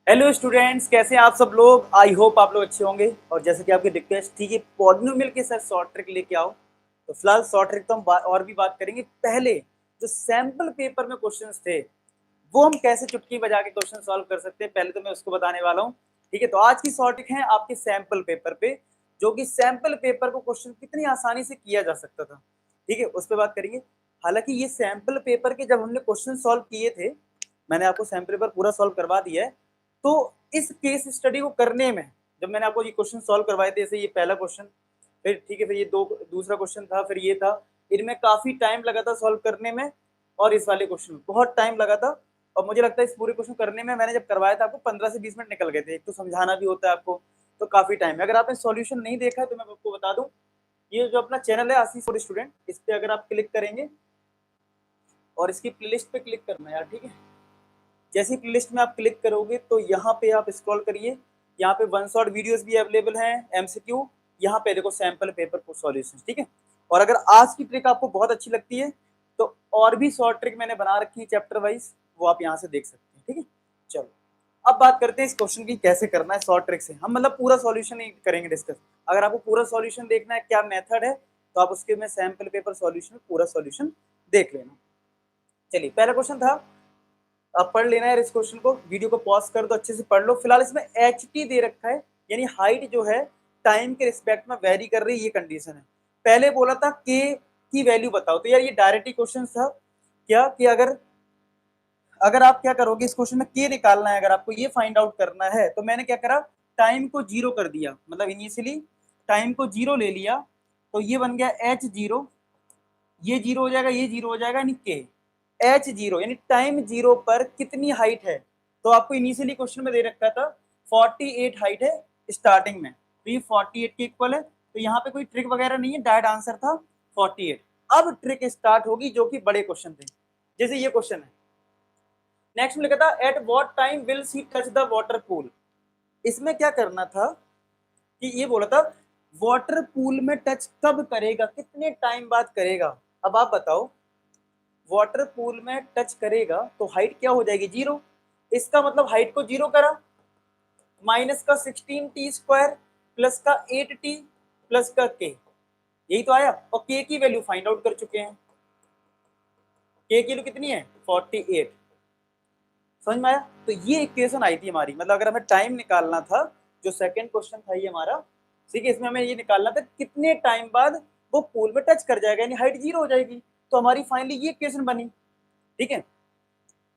Hello students, कैसे हैं आप सब लोग। आई होप आप लोग अच्छे होंगे। और जैसे कि आपकी रिक्वेस्ट थी कि पॉलिनोमियल के साथ शॉर्ट ट्रिक लेके आओ, तो फिलहाल शॉर्ट ट्रिक तो हम और भी बात करेंगे। पहले जो सैम्पल पेपर में क्वेश्चंस थे वो हम कैसे चुटकी बजा के क्वेश्चन सॉल्व कर सकते हैं, पहले तो मैं उसको बताने वाला हूँ। ठीक है, तो आज की शॉर्ट ट्रिक है आपके सैम्पल पेपर पे, जो कि सैम्पल पेपर को क्वेश्चन कितनी आसानी से किया जा सकता था। ठीक है, उस पर बात करेंगे। हालांकि ये सैम्पल पेपर के जब हमने क्वेश्चन सॉल्व किए थे, मैंने आपको सैम्पल पेपर पूरा सॉल्व करवा दिया है। तो इस केस स्टडी को करने में जब मैंने आपको ये क्वेश्चन सॉल्व करवाए थे, जैसे ये पहला क्वेश्चन, फिर ठीक है, फिर ये दूसरा क्वेश्चन था, फिर ये था, इनमें काफी टाइम लगा था सॉल्व करने में। और इस वाले क्वेश्चन में बहुत टाइम लगा था। और मुझे लगता है इस पूरे क्वेश्चन करने में मैंने जब करवाया था आपको 15 से 20 मिनट निकल गए थे। एक तो समझाना भी होता है आपको, तो काफी टाइम है। अगर आपने सॉल्यूशन नहीं देखा है तो मैं आपको बता दूं, ये जो अपना चैनल है आशीष फॉर स्टूडेंट, इस पे अगर आप क्लिक करेंगे और इसकी प्लेलिस्ट पे क्लिक करना है यार, ठीक है। जैसी प्लेलिस्ट में आप क्लिक करोगे तो यहाँ पे आप स्क्रॉल करिए, यहाँ पे वन शॉट वीडियोस भी अवेलेबल हैं, एमसीक्यू, यहाँ पे देखो सैंपल पेपर को सॉल्यूशन, ठीक है। और अगर आज की ट्रिक आपको बहुत अच्छी लगती है तो और भी शॉर्ट ट्रिक मैंने बना रखी है चैप्टर वाइज, वो आप यहाँ से देख सकते हैं। ठीक है, चलो अब बात करते हैं इस क्वेश्चन की कैसे करना है शॉर्ट ट्रिक से। हम मतलब पूरा सॉल्यूशन नहीं करेंगे डिस्कस। अगर आपको पूरा सॉल्यूशन देखना है क्या मेथड है, तो आप उसके में सैंपल पेपर सॉल्यूशन पूरा सॉल्यूशन देख लेना। चलिए, पहला क्वेश्चन था, आप पढ़ लेना है इस क्वेश्चन को, वीडियो को पॉज कर दो, अच्छे से पढ़ लो। फिलहाल इसमें एच टी दे रखा है, यानी हाइट जो है टाइम के रिस्पेक्ट में वेरी कर रही है, ये कंडीशन है। पहले बोला था के की वैल्यू बताओ, तो यार ये डायरेक्ट ही क्वेश्चन था क्या कि अगर अगर आप क्या करोगे इस क्वेश्चन में के निकालना है, अगर आपको ये फाइंड आउट करना है, तो मैंने क्या करा, टाइम को जीरो कर दिया, मतलब इनिशियली टाइम को जीरो ले लिया, तो ये बन गया एच जीरो, ये जीरो हो जाएगा, ये जीरो हो जाएगा, यानी के एच जीरो, यानी टाइम जीरो पर कितनी हाइट है। तो आपको इनिशियली क्वेश्चन में दे रखा था 48 हाइट है स्टार्टिंग में, तो ये 48 के इक्वल है। तो यहाँ पे कोई ट्रिक वगैरह नहीं है, डायरेक्ट आंसर था 48। अब ट्रिक स्टार्ट होगी जो कि बड़े क्वेश्चन थे, जैसे ये क्वेश्चन है। नेक्स्ट में लिखा था at what time will see touch the water pool. इसमें क्या करना था कि ये बोला था वाटर पूल में टच कब करेगा, कितने टाइम बाद करेगा। अब आप बताओ, वाटर पूल में टच करेगा तो हाइट क्या हो जाएगी, जीरो। इसका मतलब हाइट को जीरो करा, माइनस का 16t² प्लस का 8t प्लस का के, यही तो आया। और के की वैल्यू फाइंड आउट कर चुके हैं, के की वैल्यू कितनी है 48। समझ में आया। तो ये इक्वेशन आई थी हमारी, मतलब अगर हमें टाइम निकालना था, जो सेकंड क्वेश्चन था ये हमारा, ठीक है, इसमें हमें ये निकालना था कितने टाइम बाद वो पूल में टच कर जाएगा, यानी हाइट जीरो हो जाएगी। तो हमारी फाइनली ये इक्वेशन बनी। ठीक है,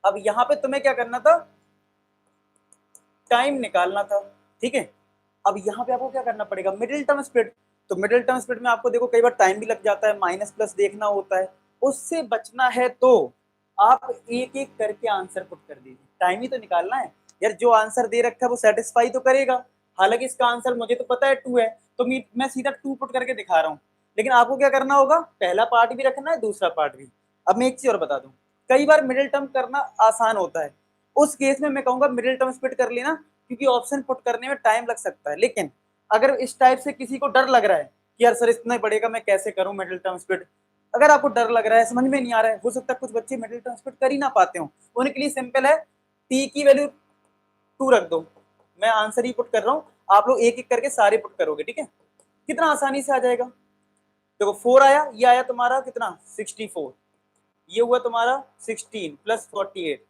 अब यहाँ पे तुम्हें क्या करना था, टाइम निकालना था। ठीक है, अब यहाँ पे आपको क्या करना पड़ेगा, मिडिल टर्म स्प्लिट। तो मिडिल टर्म स्प्लिट में आपको देखो कई बार टाइम भी लग जाता है, माइनस प्लस देखना होता है, उससे बचना है तो आप एक एक करके आंसर पुट कर दीजिए, टाइम ही तो निकालना है यार। जो आंसर दे रखा है वो सेटिस्फाई तो करेगा। हालांकि इसका आंसर मुझे तो पता है 2 है, तो मैं सीधा 2 पुट करके दिखा रहा हूँ। लेकिन आपको क्या करना होगा, पहला पार्ट भी रखना है, दूसरा पार्ट भी। अब मैं एक चीज और बता दूं, कई बार मिडिल टर्म करना आसान होता है, उस केस में मैं कहूंगा मिडिल टर्म स्प्लिट कर लेना, क्योंकि ऑप्शन पुट करने में टाइम लग सकता है। लेकिन अगर इस टाइप से किसी को डर लग रहा है कि यार सर इतना पड़ेगा, मैं कैसे करूं मिडिल टर्म स्प्लिट, अगर आपको डर लग रहा है, समझ में नहीं आ रहा है, हो सकता है कुछ बच्चे मिडिल टर्म स्प्लिट कर ही ना पाते हो, उनके लिए सिंपल है, टी की वैल्यू 2 रख दो। मैं आंसर ही पुट कर रहा हूँ, आप लोग एक एक करके सारे पुट करोगे। ठीक है, कितना आसानी से आ जाएगा। देखो 4 आया, ये आया तुम्हारा कितना 64, ये हुआ तुम्हारा 16 प्लस 48,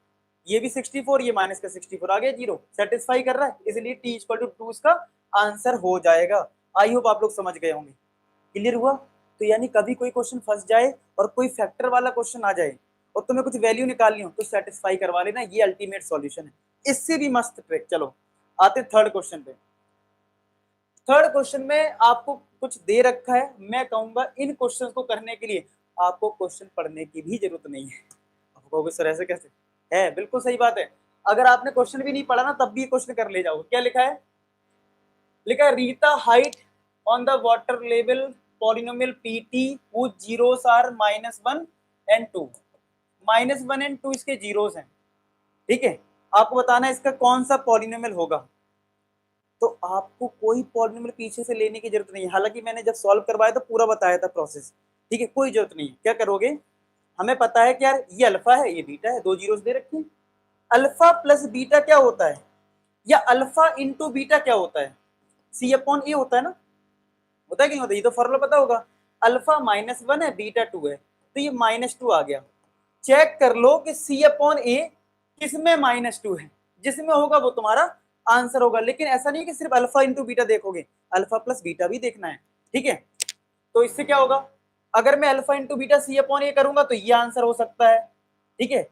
ये भी 64, ये माइनस का 64 आ गया जीरो, सेटिस्फाई कर रहा है, इसलिए टी इक्वल टू 2 इसका आंसर हो जाएगा। आई होप आप लोग समझ गए होंगे, क्लियर हुआ। तो यानी कभी कोई क्वेश्चन फंस जाए और कोई फैक्टर वाला क्वेश्चन आ जाए और तुम्हें कुछ वैल्यू निकालनी हो तो सेटिस्फाई करवा लेना, ये अल्टीमेट सॉल्यूशन है। इससे भी मस्त ट्रिक। चलो आते थर्ड क्वेश्चन पे। थर्ड क्वेश्चन में आपको कुछ दे रखा है, मैं कहूंगा इन क्वेश्चंस को करने के लिए आपको क्वेश्चन पढ़ने की भी जरूरत नहीं है। आपको सर ऐसे कैसे है, बिल्कुल सही बात है। अगर आपने क्वेश्चन भी नहीं पढ़ा ना तब भी क्वेश्चन कर ले जाओ। क्या लिखा है, लिखा है Rita height on the water level polynomial PT whose zeros are -1 and 2। -1 and 2 इसके जीरोस हैं। ठीक है, आपको बताना है इसका कौन सा पॉलिनोमियल होगा। तो आपको कोई पॉलिनोमियल पीछे से लेने की जरूरत नहीं है, हालांकि मैंने जब सॉल्व करवाया तो पूरा बताया था प्रोसेस। ठीक है, कोई जरूरत नहीं है। क्या करोगे, हमें पता है कि यार ये अल्फा है, ये बीटा है, दो जीरोस दे रखे हैं। अल्फा प्लस बीटा क्या होता है, या अल्फा इंटू बीटा क्या होता है, सी अपॉन ए होता है ना, होता है कि नहीं होता, ये तो फॉर्मूला पता होगा, अल्फा -1 है बीटा 2 है, तो ये -2 आ गया। चेक कर लो कि सी अपॉन ए किसमें -2 है, जिसमें होगा वो तुम्हारा आंसर होगा। लेकिन ऐसा नहीं है कि सिर्फ अल्फा इंटू बीटा देखोगे, अल्फा प्लस बीटा भी देखना है, ठीक है। तो इससे क्या होगा, अगर मैं अल्फा इंटू बीटा सी अपॉन ए करूंगा तो ये आंसर हो सकता है, ठीक है।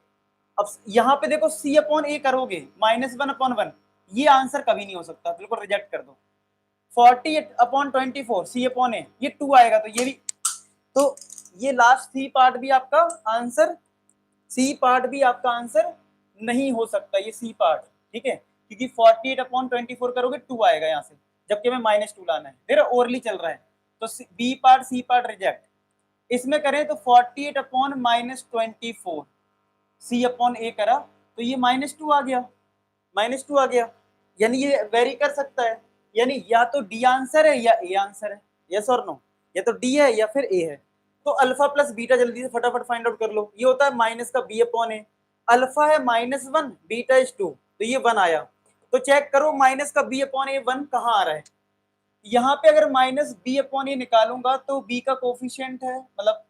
अब यहाँ पे देखो सी अपॉन ए करोगे -1/1, ये आंसर कभी नहीं हो सकता, बिल्कुल रिजेक्ट कर दो। 40/24 सी अपॉन ए, ये 2 आएगा, तो ये भी, तो ये लास्ट सी पार्ट भी आपका आंसर, सी पार्ट भी आपका आंसर नहीं हो सकता, ये सी पार्ट, ठीक है, क्योंकि 48/24 करोगे 2 आएगा यहाँ से, जबकि हमें -2 लाना है, फिर ओरली चल रहा है, तो B part C part reject. इसमें करें तो 48/-24 सी अपॉन ए करा तो ये -2 आ गया, -2 आ गया, यानी ये वेरी कर सकता है, यानी या तो डी आंसर है या ए आंसर है, यस और नो, या तो डी है या फिर ए है। तो अल्फा प्लस बीटा जल्दी से फटाफट फाइंड आउट कर लो, ये होता है माइनस का बी अपॉन ए, अल्फा है -1, बीटा इज 2, तो ये 1 आया। तो चेक करो माइनस का बी अपॉन ए 1 कहाँ आ रहा है, यहाँ पे अगर माइनस बी अपॉन ए निकालूंगा तो बी का कोफिशिएंट है, मतलब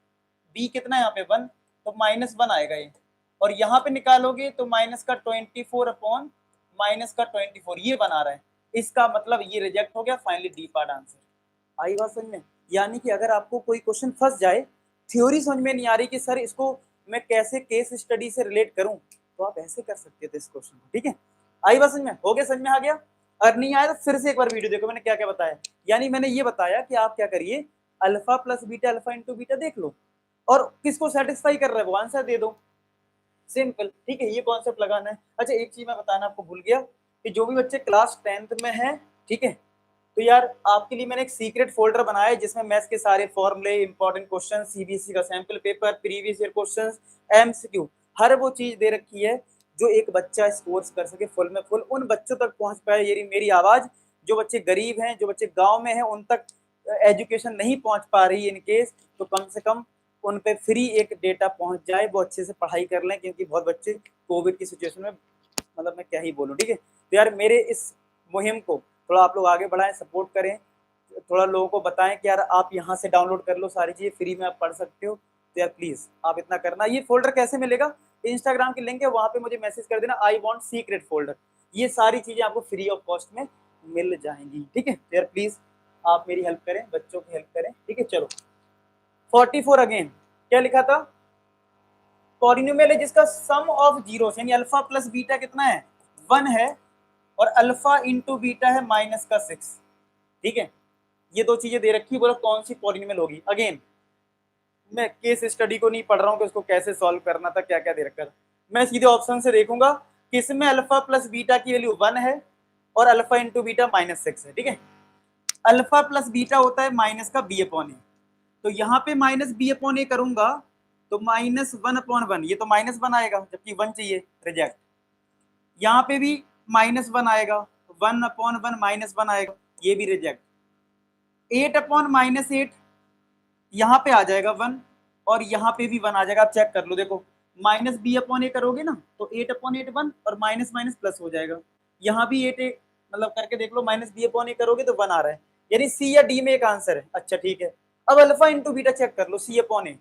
बी कितना है यहाँ पे 1, तो -1 आएगा ये, और यहाँ पे निकालोगे तो माइनस का 24 अपॉन -24, ये बना रहा है, इसका मतलब ये रिजेक्ट हो गया, फाइनली डी पार्ट आंसर। आई बात समझ में, यानी कि अगर आपको कोई क्वेश्चन फंस जाए, थ्योरी समझ में नहीं आ रही कि सर इसको मैं कैसे केस स्टडी से रिलेट करूं, तो आप ऐसे कर सकते थे इस क्वेश्चन को, ठीक है। आई बात समझ में, हो गया, समझ में आ गया। अगर नहीं आया तो फिर से एक बार वीडियो देखो मैंने क्या क्या बताया, यानी मैंने ये बताया कि आप क्या करिए, alpha plus beta, alpha into beta देख लो, और किसको सेटिस्फाई कर रहा है वो आंसर दे दो, सिंपल, ठीक है, ये कॉन्सेप्ट लगाना है। अच्छा एक चीज मैं बताना आपको भूल गया, कि जो भी बच्चे क्लास 10th में हैं, ठीक है, तो यार आपके लिए मैंने एक सीक्रेट फोल्डर बनाया है जिसमें मैथ्स के सारे फॉर्मूले, इंपॉर्टेंट क्वेश्चन, सीबीएसई का sample paper, previous year questions, MCQ, हर वो चीज दे रखी है जो एक बच्चा इस कोर्स कर सके फुल में फुल, उन बच्चों तक पहुंच पाए ये मेरी आवाज, जो बच्चे गरीब हैं, जो बच्चे गाँव में हैं, उन तक एजुकेशन नहीं पहुंच पा रही इन केस, तो कम से कम उन पे फ्री एक डेटा पहुंच जाए, वो अच्छे से पढ़ाई कर लें, क्योंकि बहुत बच्चे कोविड की सिचुएशन में, मतलब मैं क्या ही बोलूं, ठीक है। तो यार मेरे इस मुहिम को थोड़ा आप लोग आगे बढ़ाएं, सपोर्ट करें, थोड़ा लोगों को बताएं कि यार आप यहाँ से डाउनलोड कर लो, सारी चीज़ें फ्री में आप पढ़ सकते हो, तो यार प्लीज़ आप इतना करना। ये फोल्डर कैसे मिलेगा, इंस्टाग्राम की लिंक है, वहाँ पे मुझे मैसेज कर देना, आई वॉन्ट सीक्रेट फोल्डर, ये सारी चीज़ें आपको फ्री ऑफ कॉस्ट में मिल जाएंगी, ठीक है। तो यार प्लीज़ आप मेरी हेल्प करें, बच्चों की हेल्प करें, ठीक है। चलो 44 अगेन क्या लिखा था, पॉलिनोमियल है जिसका सम ऑफ जीरो, यानी अल्फा प्लस बीटा कितना है 1 है, और अल्फा इंटू बीटा है -6, ठीक है। ये दो चीजें दे रखी, बोलो कौन सी पॉलिनोमियल होगी। अगेन मैं केस स्टडी को नहीं पढ़ रहा हूँ कि उसको कैसे सॉल्व करना था, क्या क्या दे रखा था, मैं सीधे ऑप्शन से देखूंगा कि इसमें अल्फा प्लस बीटा की वैल्यू 1 है और अल्फा इंटू बीटा -6 है, ठीक है। अल्फा प्लस बीटा होता है माइनस का बी अपॉन ए, तो यहाँ पे -b अपॉन ए करूंगा तो -1/1, ये तो -1 आएगा, जबकि 1 चाहिए, रिजेक्ट। यहाँ पे भी -1 आएगा, 1/1 -1 आएगा, ये भी रिजेक्ट। 8/-8 यहाँ पे आ जाएगा 1, और यहाँ पे भी 1 आ जाएगा, आप चेक कर लो, देखो -b अपॉन ए करोगे ना तो 8/8 1, और माइनस माइनस प्लस हो जाएगा, यहाँ भी 8 मतलब करके देख लो, -b अपॉन ए करोगे तो 1 आ रहा है, यानी सी या डी में एक आंसर है। अच्छा ठीक है, अब अल्फा इंटू बीटा चेक कर लो, सी अपॉन ए,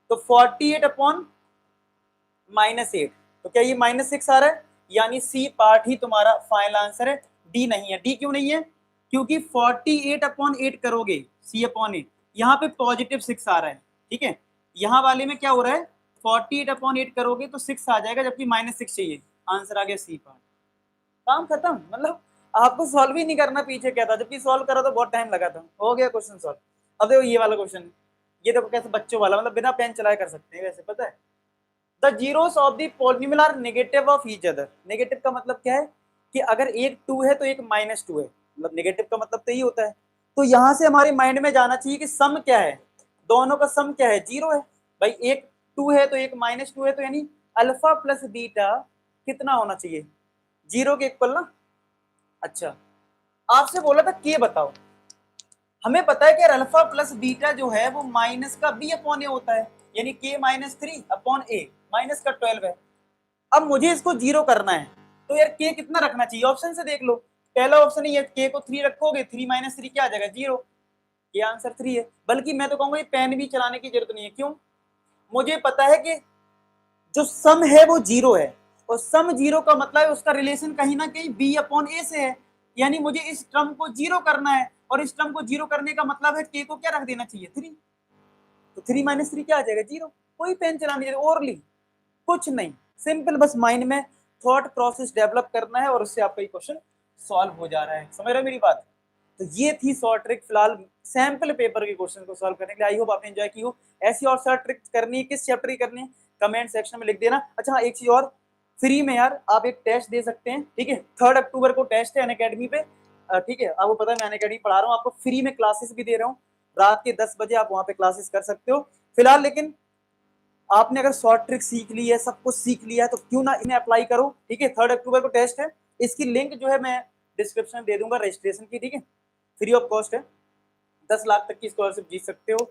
तो 48/-8, तो क्या ये -6 आ रहा है, यानी सी पार्ट ही तुम्हारा फाइनल आंसर है, डी नहीं है। डी क्यों नहीं है, क्योंकि 48/8 करोगे सी अपॉन ए, यहाँ पे +6 आ रहा है, ठीक है। यहाँ वाले में क्या हो रहा है, 48/8 करोगे तो 6 आ जाएगा, जबकि -6 चाहिए, आंसर आ गया सी पार्ट, काम खत्म। मतलब आपको सॉल्व ही नहीं करना, पीछे क्या था, जबकि सॉल्व करा तो बहुत टाइम लगा था, हो गया क्वेश्चन सॉल्व। अब देखो ये वाला क्वेश्चन, ये देखो कैसे बच्चों वाला, मतलब बिना पेन चलाए कर सकते हैं वैसे, पता है। The zeros of the polynomial are negative of each other, negative का मतलब क्या है कि अगर एक 2 है तो एक -2 है, मतलब नेगेटिव का मतलब तो यही होता है। तो यहाँ से हमारे माइंड में जाना चाहिए कि सम क्या है, दोनों का सम क्या है, 0 है भाई, एक 2 है तो एक -2 है, तो यानी अल्फा प्लस बीटा कितना होना चाहिए, 0 के इक्वल ना। अच्छा आपसे बोला था के बताओ, हमें पता है कि अल्फा प्लस बीटा जो है वो माइनस का b अपॉन ए होता है, यानी k -3 अपॉन ए, माइनस का 12 है। अब मुझे इसको 0 करना है, तो यार के कितना रखना चाहिए, ऑप्शन से देख लो। पहला ऑप्शन ही है, के को 3 रखोगे, 3 माइनस 3 क्या आ जाएगा, 0। ये आंसर 3 है। बल्कि मैं तो कहूंगा ये पेन भी चलाने की जरूरत नहीं है। क्यों? मुझे पता है कि जो सम है वो 0 है, और सम 0 का मतलब है उसका रिलेशन कहीं ना कहीं बी अपॉन ए से है। यानी मुझे इस टर्म को 0 करना है, और इस टर्म को 0 करने का मतलब है के को क्या रख देना चाहिए, 3। तो 3 माइनस 3 क्या आ जाएगा, 0। कोई पेन चलाने की ओरली कुछ नहीं, सिंपल बस माइंड में थॉट प्रोसेस डेवलप करना है और उससे आपका ये क्वेश्चन सॉल्व हो जा रहा है। समझ रहे हो मेरी बात? तो ये थी शॉर्ट ट्रिक फिलहाल सैंपल पेपर के क्वेश्चन को सॉल्व करने के लिए। आई होप आपने एंजॉय की हो। ऐसी और शॉर्ट ट्रिक करनी है, किस चैप्टर की करनी है, कमेंट सेक्शन में लिख देना। अच्छा हाँ, एक चीज और, फ्री में यार आप एक टेस्ट दे सकते हैं, ठीक है। 3 अक्टूबर को टेस्ट है अनअकैडमी पे, ठीक है। आपको पता है मैं अनअकैडमी पढ़ा रहा हूँ, आपको फ्री में क्लासेस भी दे रहा हूँ। रात के 10 बजे आप वहां पे क्लासेस कर सकते हो फिलहाल। लेकिन आपने अगर शॉर्ट ट्रिक सीख ली है, सब कुछ सीख लिया है, तो क्यों ना इन्हें अप्लाई करो, ठीक है। 3 अक्टूबर को टेस्ट है, इसकी लिंक जो है मैं डिस्क्रिप्शन में दे दूंगा रजिस्ट्रेशन की, ठीक है। फ्री ऑफ कॉस्ट है, 10 लाख तक की स्कॉलरशिप जीत सकते हो।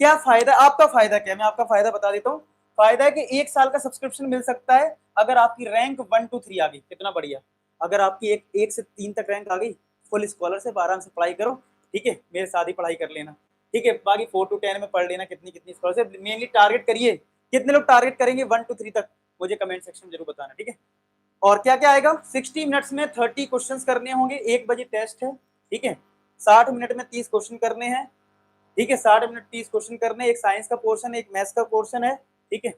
क्या फायदा, आपका फायदा क्या है, मैं आपका फायदा बता देता हूँ। फायदा है कि 1 साल का सब्सक्रिप्शन मिल सकता है अगर आपकी रैंक 1 to 3 आ गई, कितना बढ़िया। अगर आपकी एक से 3 तक रैंक आ गई, फुल स्कॉलरशिप, आराम से पढ़ाई करो, ठीक है। मेरे साथ ही पढ़ाई कर लेना, ठीक है। बाकी 4 to 10 में पढ़ लेना, कितनी कितनी स्कॉलरशिप। मेनली टारगेट करिए, कितने लोग टारगेट करेंगे 1 to 3 तक, मुझे कमेंट सेक्शन में जरूर बताना, ठीक है। और क्या क्या आएगा, 60 मिनट्स में 30 क्वेश्चन करने होंगे, 1 बजे टेस्ट है, ठीक है। 60 मिनट में 30 क्वेश्चन करने हैं, ठीक है। 60 मिनट 30 क्वेश्चन करने, एक साइंस का पोर्शन है, एक मैथ्स का पोर्शन है, ठीक है।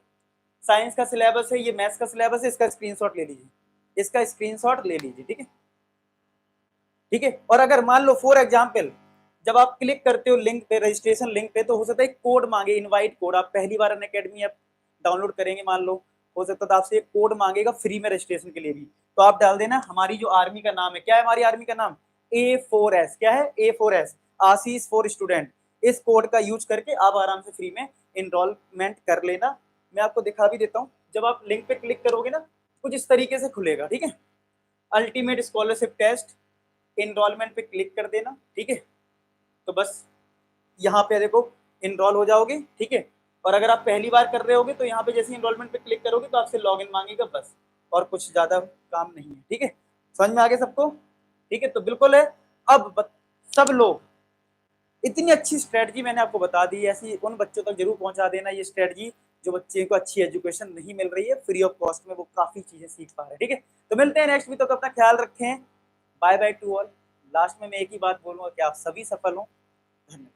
साइंस का सिलेबस है, ये मैथ्स का सिलेबस है, इसका स्क्रीनशॉट ले लीजिए, इसका स्क्रीनशॉट ले लीजिए, ठीक है, ठीक है। और अगर मान लो फॉर एग्जाम्पल जब आप क्लिक करते हो लिंक पे, रजिस्ट्रेशन लिंक पे, तो हो सकता है कोड मांगे, इनवाइट कोड। आप पहली बार अनअकैडमी ऐप डाउनलोड करेंगे मान लो, हो सकता है आपसे एक कोड मांगेगा फ्री में रजिस्ट्रेशन के लिए भी, तो आप डाल देना हमारी जो आर्मी का नाम है, क्या है हमारी आर्मी का नाम, A4S। क्या है, A4S, आशीष फॉर स्टूडेंट। इस कोड का यूज करके आप आराम से फ्री में इनरोलमेंट कर लेना। मैं आपको दिखा भी देता हूँ, जब आप लिंक पे क्लिक करोगे ना, कुछ इस तरीके से खुलेगा, ठीक है। अल्टीमेट स्कॉलरशिप टेस्ट, इनरोलमेंट पे क्लिक कर देना, ठीक है। तो बस यहाँ पे देखो इनरोल हो जाओगे, ठीक है। और अगर आप पहली बार कर रहे होगे तो यहाँ पे जैसे इनरोलमेंट पे क्लिक करोगे तो आपसे लॉगिन मांगेगा, बस। और कुछ ज्यादा काम नहीं है, ठीक है। समझ में आ गया सबको? ठीक है, तो बिल्कुल है। अब सब लोग, इतनी अच्छी स्ट्रेटजी मैंने आपको बता दी है, ऐसी उन बच्चों तक जरूर पहुंचा देना ये स्ट्रेटजी जो बच्चे को अच्छी एजुकेशन नहीं मिल रही है, फ्री ऑफ कॉस्ट में वो काफी चीजें सीख पा रहे हैं, ठीक है। तो मिलते हैं नेक्स्ट वीडियो, तो अपना ख्याल रखें। Bye bye to all. Last में मैं एक ही बात बोलूंगा कि आप सभी सफल हों। धन्यवाद।